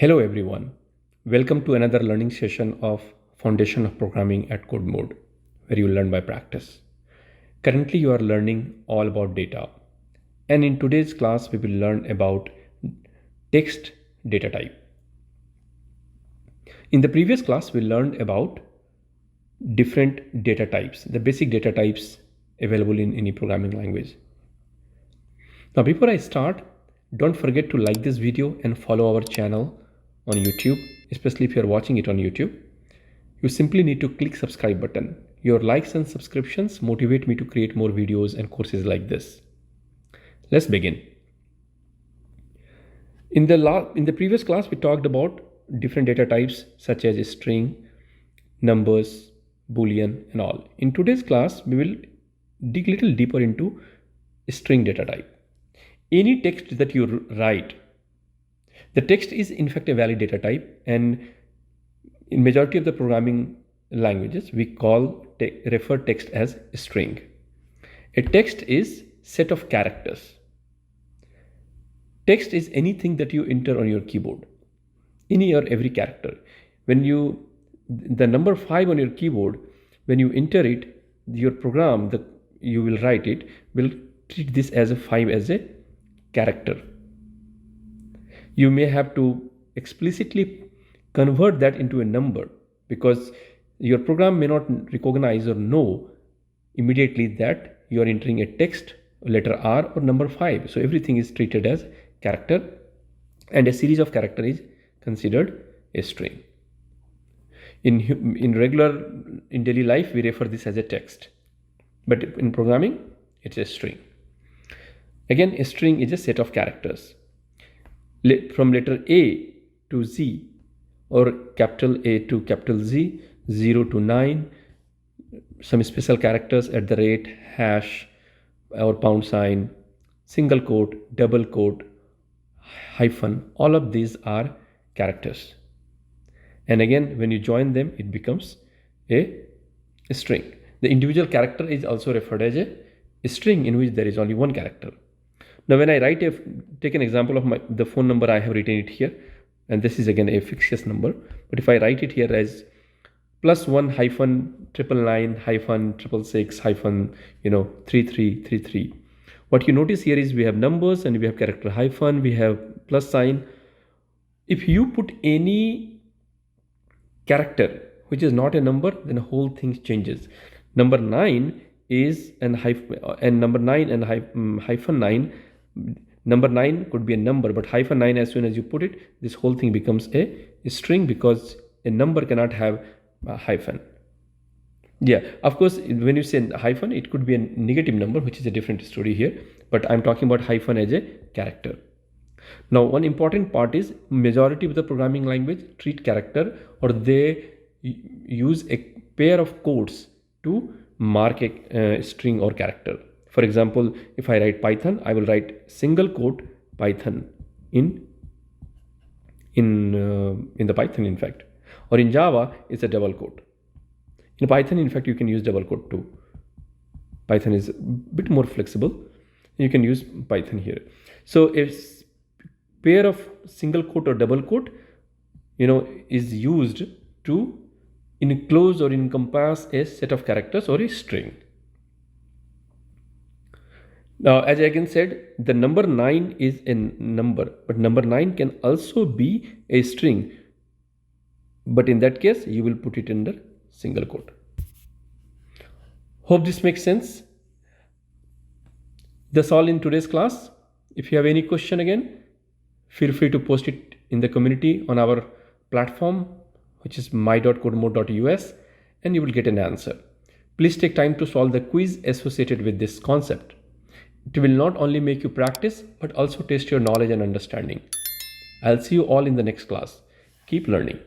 Hello everyone, welcome to another learning session of Foundation of Programming at CodeMode, where you learn by practice. Currently you are learning all about data, and in today's class we will learn about text data type. In the previous class we learned about different data types, the basic data types available in any programming language. Now before I start, don't forget to like this video and follow our channel on YouTube, especially if you're watching it on YouTube. You simply need to click subscribe button. Your likes and subscriptions motivate me to create more videos and courses like this. Let's begin. In the previous class, we talked about different data types such as string, numbers, boolean and all. In today's class, we will dig a little deeper into string data type. Any text that you write, the text is in fact a valid data type, and in majority of the programming languages we refer text as string. A text is set of characters. Text is anything that you enter on your keyboard, any or every character. When the number 5 on your keyboard, when you enter it, your program that you will write it will treat this as a 5 as a character. You may have to explicitly convert that into a number because your program may not recognize or know immediately that you are entering a text, letter R or number 5. So everything is treated as character, and a series of characters is considered a string. In daily life we refer this as a text, but in programming it's a string. Again, a string is a set of characters from letter A to Z, or capital A to capital Z, 0 to 9, some special characters @ hash or pound sign, single quote, double quote, hyphen. All of these are characters, and again when you join them it becomes a string. The individual character is also referred as a string in which there is only one character. Now when I take an example of the phone number, I have written it here, and this is again a fictitious number, but if I write it here as +1 hyphen 999 hyphen 666 hyphen 3333, what you notice here is we have numbers and we have character hyphen, we have plus sign. If you put any character which is not a number, then the whole thing changes. Number 9 is and number 9 and hyphen 9. Number 9 could be a number, but hyphen 9, as soon as you put it, this whole thing becomes a string because a number cannot have a hyphen. Yeah, of course, when you say hyphen, it could be a negative number, which is a different story here, but I'm talking about hyphen as a character. Now, one important part is majority of the programming language treat character, or they use a pair of quotes to mark a string or character. For example, if I write Python, I will write single quote Python in the Python, in fact, or in Java it's a double quote. In Python, in fact, you can use double quote too. Python is a bit more flexible. You can use Python here. So a pair of single quote or double quote, is used to enclose or encompass a set of characters or a string. Now, as I again said, the number 9 is a number, but number 9 can also be a string. But in that case, you will put it under single quote. Hope this makes sense. That's all in today's class. If you have any question again, feel free to post it in the community on our platform, which is my.codemode.us, and you will get an answer. Please take time to solve the quiz associated with this concept. It will not only make you practice, but also test your knowledge and understanding. I'll see you all in the next class. Keep learning.